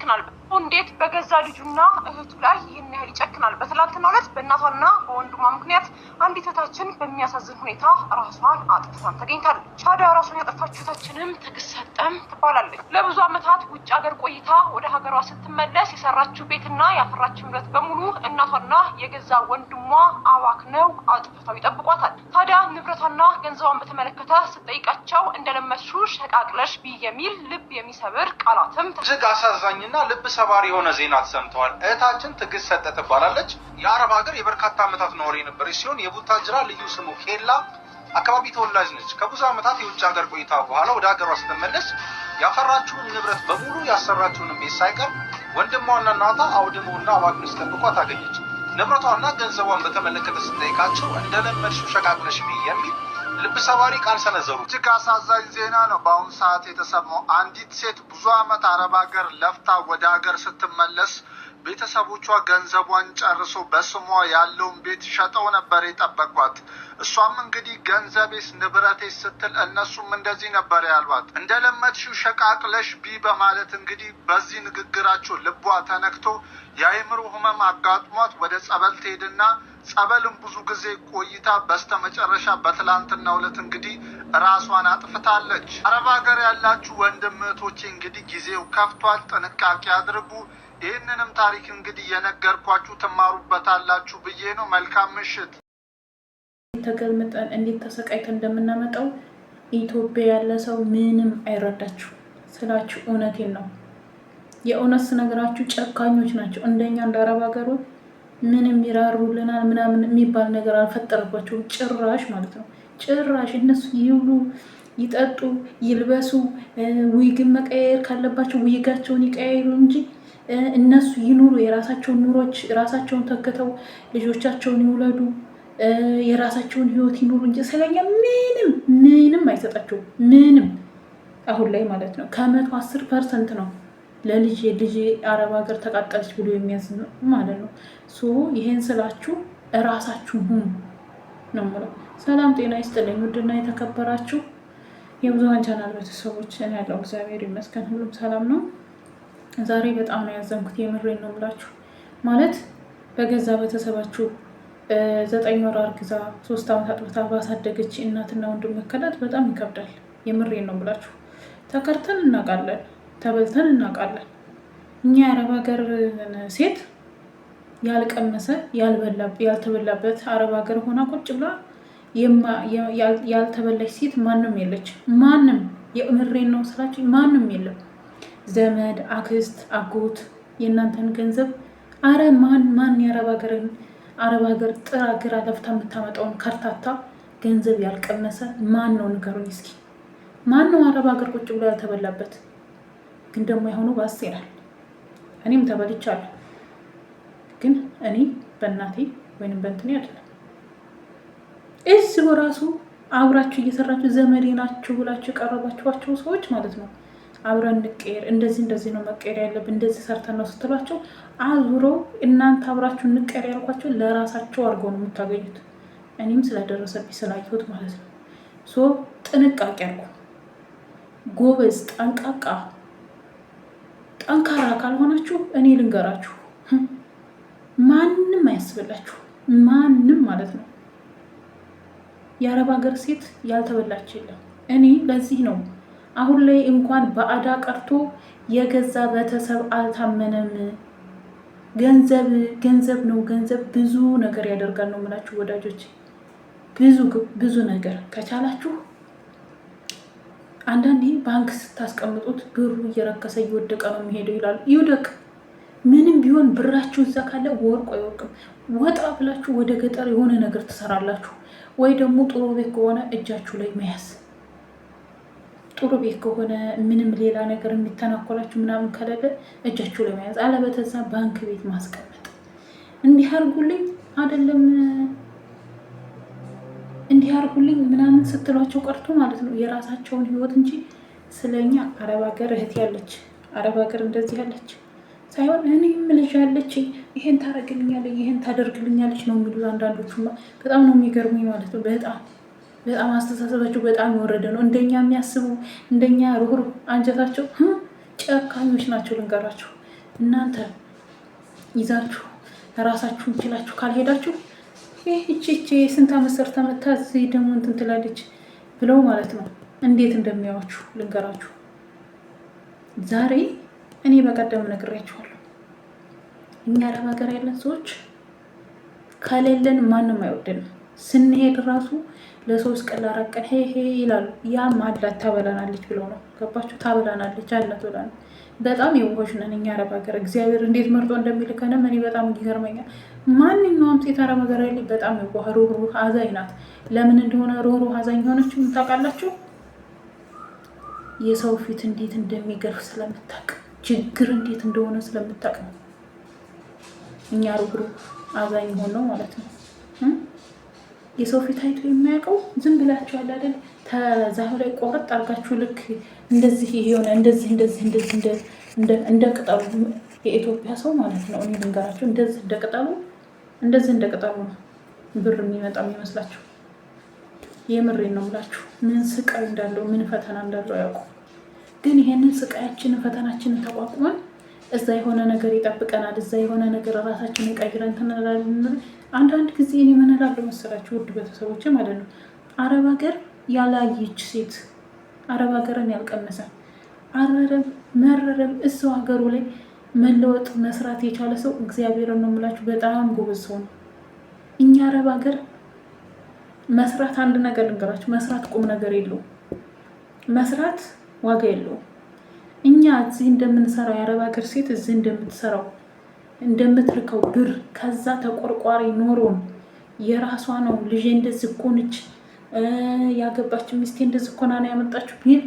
ይጨክናል? እንዴት በገዛ ልጁና እህቱ ላይ ይህን ያህል ይጨክናል? በትላንትናው ዕለት በእናቷና በወንድሟ ምክንያት አንዲት እህታችን በሚያሳዝን ሁኔታ ራሷን አጥፍታን ተገኝታለች። ታዲያ ራሷን ያጠፋች እህታችንም ትዕግስት ሰጠም ትባላለች። ለብዙ ዓመታት ውጭ ሀገር ቆይታ ወደ ሀገሯ ስትመለስ የሰራችው ቤትና ያፈራችው ንብረት በሙሉ እናቷና የገዛ ወንድሟ አባክነው አጥፍተው ይጠብቋታል። ታዲያ ንብረቷና ገንዘቧን በተመለከተ ስትጠይቃቸው እንደለመድሽው ሸቃቅለሽ ብይ የሚል ልብ የሚሰብር ቃላትም እጅግ አሳዛኝና ልብ ሰባሪ የሆነ ዜና ተሰምተዋል። እህታችን ትዕግስት ሰጠ ትባላለች። የአረብ ሀገር የበርካታ ዓመታት ነዋሪ የነበረች ሲሆን የቡታጅራ ልዩ ስሙ ኬላ አካባቢ ተወላጅ ነች። ከብዙ ዓመታት የውጭ ሀገር ቆይታ በኋላ ወደ ሀገሯ ስትመለስ ያፈራችውን ንብረት በሙሉ ያሰራችውን ቤት ሳይቀር ወንድሟና እናቷ አውድመውና አባክነው ሲጠብቋት አገኘች። ንብረቷና ገንዘቧን በተመለከተ ስትጠይቃቸው እንደለመድሽው ሸቃቅለሽ ብይ የሚል ልብ ሰባሪ ቃል ሰነዘሩ። እጅግ አሳዛኝ ዜና ነው በአሁኑ ሰዓት የተሰማው። አንዲት ሴት ብዙ ዓመት አረብ ሀገር ለፍታ ወደ ሀገር ስትመለስ ቤተሰቦቿ ገንዘቧን ጨርሶ በስሟ ያለውን ቤት ሸጠው ነበር የጠበቋት። እሷም እንግዲህ ገንዘቤስ ንብረቴስ ስትል እነሱም እንደዚህ ነበር ያሏት። እንደለመድሽው ሸቃቅለሽ ቢ በማለት እንግዲህ በዚህ ንግግራቸው ልቧ ተነክቶ የአእምሮ ህመም አጋጥሟት ወደ ጸበል ትሄድና ጸበልም ብዙ ጊዜ ቆይታ በስተመጨረሻ በትላንትናው ዕለት እንግዲህ ራሷን አጥፍታለች። አረብ ሀገር ያላችሁ ወንድም እህቶቼ እንግዲህ ጊዜው ከፍቷል፣ ጥንቃቄ አድርጉ። ይህንንም ታሪክ እንግዲህ የነገርኳችሁ ትማሩበታላችሁ ብዬ ነው። መልካም ምሽት። ተገልምጠን እንዴት ተሰቃይተን እንደምናመጣው ኢትዮጵያ ያለ ሰው ምንም አይረዳችሁ ስላችሁ እውነቴን ነው። የእውነት ስነግራችሁ ጨካኞች ናቸው። እንደኛ እንደ አረብ ሀገሩ ምንም ይራሩልናል ምናምን የሚባል ነገር አልፈጠረባቸውም ጭራሽ ማለት ነው። ጭራሽ እነሱ ይብሉ፣ ይጠጡ፣ ይልበሱ፣ ዊግን መቀየር ካለባቸው ዊጋቸውን ይቀያይሩ እንጂ እነሱ ይኑሩ፣ የራሳቸውን ኑሮች ራሳቸውን ተክተው ልጆቻቸውን ይውለዱ፣ የራሳቸውን ህይወት ይኑሩ እንጂ ስለኛ ምንም አይሰጣቸውም። ምንም አሁን ላይ ማለት ነው ከ110% ነው ለልጅ አረብ ሀገር ተቃጠለች ብሎ የሚያዝ ማለት ነው። ይሄን ስላችሁ እራሳችሁ ሁኑ ነው የምለው። ሰላም ጤና ይስጥልኝ ውድና የተከበራችሁ የብዙሃን ቻናል ቤተሰቦች፣ እኔ ያለው እግዚአብሔር ይመስገን ሁሉም ሰላም ነው። ዛሬ በጣም ነው ያዘንኩት፣ የምሬን ነው የምላችሁ። ማለት በገዛ ቤተሰባችሁ 9 ወር አርግዛ 3 ዓመት አጥብታ ባሳደገች እናትና ወንድም መከዳት በጣም ይከብዳል። የምሬን ነው የምላችሁ። ተከርተን እናውቃለን፣ ተበልተን እናውቃለን። እኛ የአረብ ሀገር ሴት ያልቀመሰ ያልተበላበት አረብ ሀገር ሆና ቁጭ ብላ ያልተበላች ሴት ማንም የለች። ማንም የምሬን ነው ስላችሁ ማንም የለም። ዘመድ፣ አክስት፣ አጎት የእናንተን ገንዘብ አረ ማን አረብ ሀገር ጥራ ግራ ለፍታ የምታመጣውን ከርታታ ገንዘብ ያልቀመሰ ማን ነው ንገሩኝ እስኪ። ማን ነው አረብ ሀገር ቁጭ ብሎ ያልተበላበት? ግን ደግሞ የሆኑ ባስ ይላል። እኔም ተበልቻለሁ፣ ግን እኔ በእናቴ ወይንም በእንትኔ አይደለም። እዚህ ራሱ አብራችሁ እየሰራችሁ ዘመዴ ናችሁ ብላችሁ የቀረባችኋቸው ሰዎች ማለት ነው አብረን እንቀየር፣ እንደዚህ ነው መቀየር ያለብን፣ እንደዚህ ሰርተን ነው ስትሏቸው አዙረው እናንተ አብራችሁ እንቀየር ያልኳቸው ለራሳቸው አድርገው ነው የምታገኙት። እኔም ስለደረሰብኝ ስላየሁት ማለት ነው። ጥንቃቄ አድርጉ። ጎበዝ፣ ጠንካራ ካልሆናችሁ እኔ ልንገራችሁ ማንም አያስበላችሁ፣ ማንም ማለት ነው። የአረብ ሀገር ሴት ያልተበላች የለም። እኔ ለዚህ ነው አሁን ላይ እንኳን በአዳ ቀርቶ የገዛ ቤተሰብ አልታመነም። ገንዘብ ነው። ገንዘብ ብዙ ነገር ያደርጋል ነው የምላችሁ ወዳጆች። ብዙ ነገር ከቻላችሁ አንዳንዴ ባንክ ስታስቀምጡት ብሩ እየረከሰ እየወደቀ ነው የሚሄደው ይላሉ። ይውደቅ፣ ምንም ቢሆን ብራችሁ እዛ ካለ ወርቁ አይወርቅም። ወጣ ብላችሁ ወደ ገጠር የሆነ ነገር ትሰራላችሁ፣ ወይ ደግሞ ጥሩ ቤት ከሆነ እጃችሁ ላይ መያዝ። ጥሩ ቤት ከሆነ ምንም ሌላ ነገር የሚተናኮላችሁ ምናምን ከሌለ እጃችሁ ላይ መያዝ፣ አለበተዛ ባንክ ቤት ማስቀመጥ። እንዲህ አድርጉልኝ አይደለም እንዲህ አድርጉልኝ ምናምን ስትሏቸው ቀርቶ ማለት ነው የራሳቸውን ህይወት እንጂ ስለኛ አረብ ሀገር እህት ያለች አረብ ሀገር እንደዚህ ያለች ሳይሆን እኔም ልጅ ያለች ይሄን ታረግልኛለች ይሄን ታደርግልኛለች ነው የሚሉት አንዳንዶቹ። በጣም ነው የሚገርሙኝ ማለት ነው። በጣም አስተሳሰባቸው በጣም የወረደ ነው። እንደኛ የሚያስቡ እንደኛ ሩህሩህ አንጀታቸው ጨካኞች ናቸው ልንገራቸው። እናንተ ይዛችሁ ራሳችሁን ችላችሁ ካልሄዳችሁ ይህቺ ስንት ዓመት ሰርታ መታ እዚህ ደግሞ እንትን ትላለች ብለው ማለት ነው እንዴት እንደሚያዋችሁ ልንገራችሁ። ዛሬ እኔ በቀደም ነግሬያችኋለሁ። እኛ አረብ ሀገር ያለን ሰዎች ከሌለን ማንም አይወደንም። ስንሄድ ራሱ ለ3 ቀን ለ4 ቀን ሄ ይላሉ። ያ ማላት ታበላናለች ብለው ነው። ገባችሁ? ታበላናለች አላት ብላ ነው። በጣም የዋሆች ነን እኛ አረብ ሀገር። እግዚአብሔር እንዴት መርጦ እንደሚልከንም እኔ በጣም ይገርመኛል። ማንኛውም ሴት አረብ ሀገር ላይ በጣም የዋህ ሩህሩህ አዛኝ ናት። ለምን እንደሆነ ሩህሩህ አዛኝ ሆነችው ታውቃላችሁ? የሰው ፊት እንዴት እንደሚገርፍ ስለምታውቅ፣ ችግር እንዴት እንደሆነ ስለምታውቅ ነው እኛ ሩህሩህ አዛኝ ሆነው ማለት ነው። የሰው ፊት አይቶ የሚያውቀው ዝም ብላችሁ አለ አይደል? ተዛፍ ላይ ቆረጥ አድርጋችሁ ልክ እንደዚህ የሆነ እንደዚህ እንደ ቅጠሉ የኢትዮጵያ ሰው ማለት ነው። እኔ ልንገራችሁ እንደዚህ እንደ ቅጠሉ ነው ብር የሚመጣ የሚመስላችሁ። የምሬን ነው የምላችሁ። ምን ስቃይ እንዳለው ምን ፈተና እንዳለው ያውቁ። ግን ይሄንን ስቃያችንን ፈተናችንን ተቋቁመን እዛ የሆነ ነገር ይጠብቀናል። እዛ የሆነ ነገር ራሳችንን ቀይረን ትንላለን። አንዳንድ ጊዜ እኔ ምን እላለሁ መሰላችሁ ውድ ቤተሰቦች ማለት ነው፣ አረብ ሀገር ያላየች ሴት አረብ ሀገርን ያልቀመሰ አረረም መረረም እዛው ሀገሩ ላይ መለወጥ መስራት የቻለ ሰው እግዚአብሔርን ነው የምላችሁ በጣም ጎበዝ ሰው ነው። እኛ አረብ ሀገር መስራት አንድ ነገር ልንገራችሁ፣ መስራት ቁም ነገር የለውም። መስራት ዋጋ የለውም። እኛ እዚህ እንደምንሰራው የአረብ ሀገር ሴት እዚህ እንደምትሰራው እንደምትልከው ብር ከዛ ተቆርቋሪ ኖሮን የራሷ ነው ልጄ እንደዚህ እኮ ነች ያገባችው ሚስቴ እንደዚህ እኮ ነው ያመጣችሁ ቢል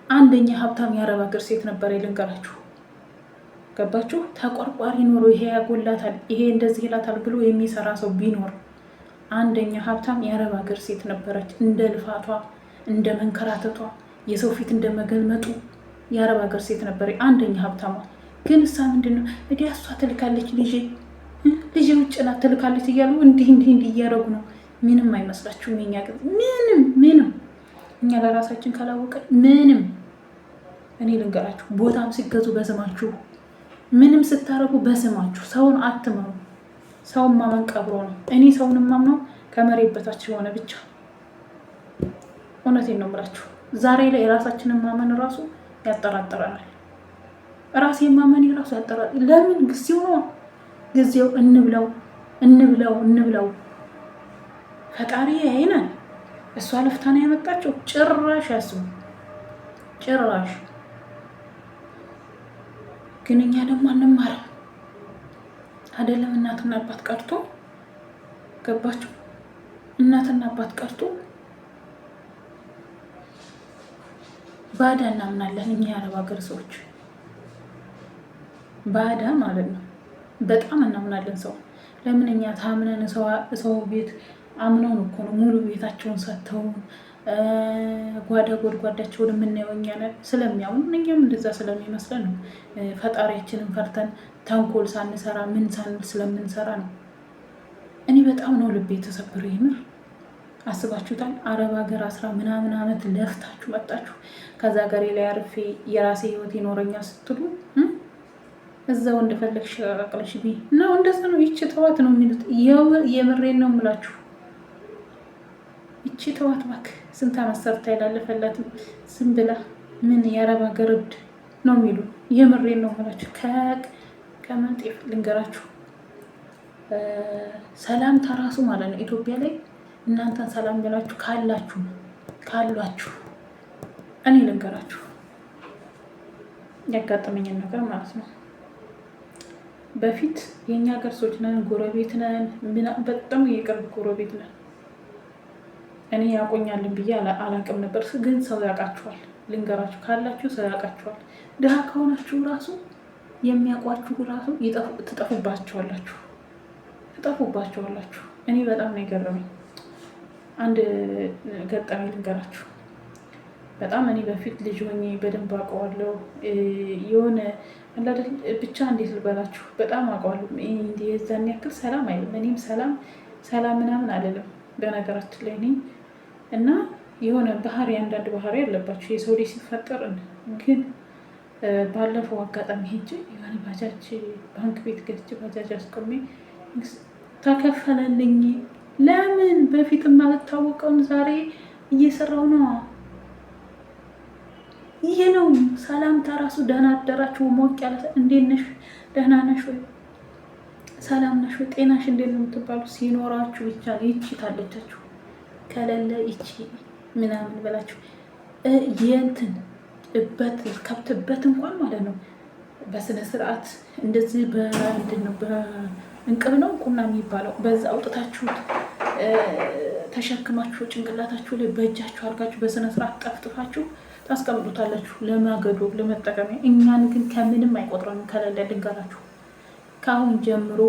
አንደኛ ሀብታም የአረብ ሀገር ሴት ነበር ልንገራችሁ። ገባችሁ? ተቆርቋሪ ኖሮ ይሄ ያጎላታል ይሄ እንደዚህ ይላታል ብሎ የሚሰራ ሰው ቢኖር አንደኛ ሀብታም የአረብ ሀገር ሴት ነበረች። እንደ ልፋቷ እንደ መንከራተቷ የሰው ፊት እንደመገልመጡ የአረብ ሀገር ሴት ነበር አንደኛ ሀብታሟ። ግን እሷ ምንድነው እዲያ እሷ ትልካለች ልጄ ውጭ ናት ትልካለች እያሉ እንዲህ እያደረጉ ነው። ምንም አይመስላችሁም? የኛ ግን ምንም እኛ ለራሳችን ካላወቀ ምንም። እኔ ልንገራችሁ ቦታም ሲገዙ በስማችሁ ምንም ስታረጉ በስማችሁ። ሰውን አትመኑ። ሰውን ማመን ቀብሮ ነው። እኔ ሰውን ማምነው ከመሬት በታች የሆነ ብቻ። እውነቴን ነው የምላችሁ። ዛሬ ላይ የራሳችንን ማመን ራሱ ያጠራጥረናል። ራሴ ማመን ራሱ ያጠራጥራል። ለምን? ጊዜው ነው ጊዜው። እንብለው ፈጣሪ ያይናል። እሷ ለፍታ ነው ያመጣቸው። ጭራሽ ያስቡ ጭራሽ። ግን እኛ ደግሞ አንማርም አይደለም። እናትና አባት ቀርቶ ገባችሁ? እናትና አባት ቀርቶ ባዳ እናምናለን እኛ የአረብ ሀገር ሰዎች። ባዳ ማለት ነው። በጣም እናምናለን ሰው። ለምን? እኛ ታምነን ሰው ቤት አምነው እኮ ነው ሙሉ ቤታቸውን ሰጥተውን ጓዳ ጎድጓዳቸውን የምናየው እኛ ነን። ስለሚያምኑ እኛም እንደዛ ስለሚመስለን ነው። ፈጣሪያችንን ፈርተን ተንኮል ሳንሰራ ምን ሳንል ስለምንሰራ ነው። እኔ በጣም ነው ልቤ የተሰበረ የምር። አስባችሁታል? አረብ ሀገር 10 ምናምን ዓመት ለፍታችሁ መጣችሁ። ከዛ ሀገሬ ላይ አርፌ የራሴ ህይወት ይኖረኛል ስትሉ እዛው እንደፈለግሽ አቅለሽ ቢ ነው። እንደዛ ነው። ይቺ ተዋት ነው የሚሉት። የምሬን ነው የምላችሁ። ይቺ ተዋት እባክህ ስንት ዓመት ሰርታ ያላለፈላት ዝም ብላ ምን የአረብ ሀገር እብድ ነው የሚሉ። የምሬን ነው የምላችሁ። ከመጤፍ ልንገራችሁ፣ ሰላም ተራሱ ማለት ነው ኢትዮጵያ ላይ እናንተን ሰላም ብላችሁ ካሏችሁ እኔ ልንገራችሁ ያጋጠመኝን ነገር ማለት ነው። በፊት የኛ ሀገር ሰዎች ነን፣ ጎረቤት ነን፣ በጣም የቅርብ ጎረቤት ነን። እኔ ያቆኛልን ብዬ አላቅም ነበር፣ ግን ሰው ያውቃችኋል። ልንገራችሁ ካላችሁ ሰው ያውቃችኋል። ድሃ ከሆናችሁ ራሱ የሚያውቋችሁ ራሱ ትጠፉባችኋላችሁ። እኔ በጣም ነው የገረመኝ። አንድ ገጠመኝ ልንገራችሁ። በጣም እኔ በፊት ልጅ ሆኜ በደንብ አውቀዋለሁ። የሆነ ብቻ እንዴት ልበላችሁ፣ በጣም አውቀዋለሁ። የዛን ያክል ሰላም አይልም። እኔም ሰላም ምናምን አይደለም በነገራችን ላይ እኔ እና የሆነ ባህሪ አንዳንድ ባህሪ ያለባችሁ የሰው ልጅ ሲፈጠር ግን ባለፈው አጋጣሚ ሄጄ የሆነ ባጃጅ ባንክ ቤት ገዝቼ ባጃጅ አስቆሜ ተከፈለልኝ። ለምን በፊት የማልታወቀውን ዛሬ እየሰራው ነው። ይሄ ነው ሰላምታ ራሱ። ደህና አደራችሁ፣ ሞቅ ያለ እንዴት ነሽ፣ ደህና ነሽ ወይ፣ ሰላም ነሽ ወይ፣ ጤናሽ እንዴት ነው የምትባሉ ሲኖራችሁ ብቻ ነው። ይቺ ታለቻችሁ ከሌለ ይቺ ምናምን ብላችሁ የእንትን ከብትበት እንኳን ማለት ነው በስነ ስርዓት እንደዚህ በምንድን ነው በእንቅብ ነው ቁና የሚባለው በዛ አውጥታችሁት ተሸክማችሁ ጭንቅላታችሁ ላይ በእጃችሁ አድርጋችሁ በስነ ስርዓት ጠፍጥፋችሁ ታስቀምጡታላችሁ ለማገዶ ለመጠቀሚያ። እኛን ግን ከምንም አይቆጥረንም። ከሌለ ልንገራችሁ፣ ከአሁን ጀምሮ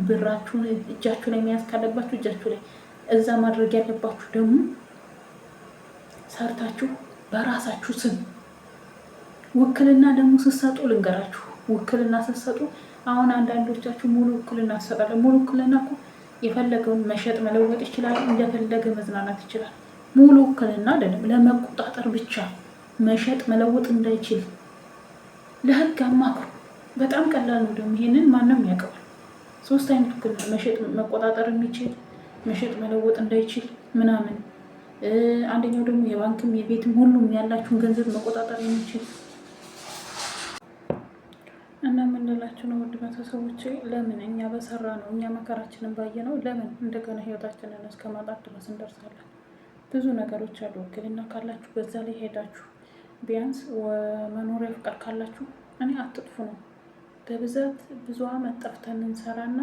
ብራችሁን እጃችሁ ላይ መያዝ ካለባችሁ እጃችሁ ላይ፣ እዛ ማድረግ ያለባችሁ ደግሞ ሰርታችሁ በራሳችሁ ስም ውክልና ደግሞ ስትሰጡ ልንገራችሁ፣ ውክልና ስትሰጡ አሁን አንዳንዶቻችሁ ሙሉ ውክልና ትሰጣለን። ሙሉ ውክልና እኮ የፈለገውን መሸጥ መለወጥ ይችላል፣ እንደፈለገ መዝናናት ይችላል። ሙሉ ውክልና አይደለም፣ ለመቆጣጠር ብቻ መሸጥ መለወጥ እንዳይችል ለህግ አማክሩ። በጣም ቀላል ነው ደግሞ ይሄንን ማንም ያውቀዋል። 3 አይነት ውክልና፣ መሸጥ መቆጣጠር የሚችል መሸጥ መለወጥ እንዳይችል ምናምን፣ አንደኛው ደግሞ የባንክም የቤትም ሁሉም ያላችሁን ገንዘብ መቆጣጠር የሚችል እና የምንላችሁ ነው። ውድ ቤተሰቦቼ ለምን እኛ በሰራ ነው እኛ መከራችንን ባየ ነው ለምን እንደገና ህይወታችንን እስከ ማጣት ድረስ እንደርሳለን? ብዙ ነገሮች አሉ። ውክልና ካላችሁ በዛ ላይ ሄዳችሁ ቢያንስ መኖሪያ ፍቃድ ካላችሁ እኔ አትጥፉ ነው። በብዛት ብዙ አመት ጠፍተን እንሰራና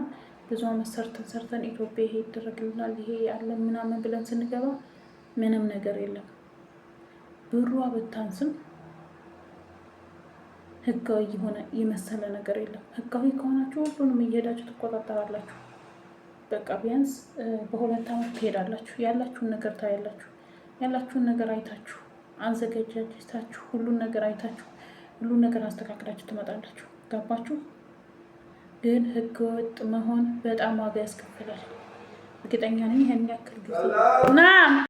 ብዙ አመት ሰርተን ኢትዮጵያ ይሄ ይደረግልናል ይሄ ያለ ምናምን ብለን ስንገባ ምንም ነገር የለም። ብሯ ብታንስም ህጋዊ የሆነ የመሰለ ነገር የለም። ህጋዊ ከሆናችሁ ሁሉንም እየሄዳችሁ ትቆጣጠራላችሁ። በቃ ቢያንስ በ2 አመት ትሄዳላችሁ። ያላችሁን ነገር ታያላችሁ። ያላችሁን ነገር አይታችሁ አዘጋጃጅታችሁ ሁሉን ነገር አይታችሁ ሁሉን ነገር አስተካክላችሁ ትመጣላችሁ። ገባችሁ? ግን ህገወጥ መሆን በጣም ዋጋ ያስከፍላል። እርግጠኛ ነኝ ይሄን ያክል ጊዜ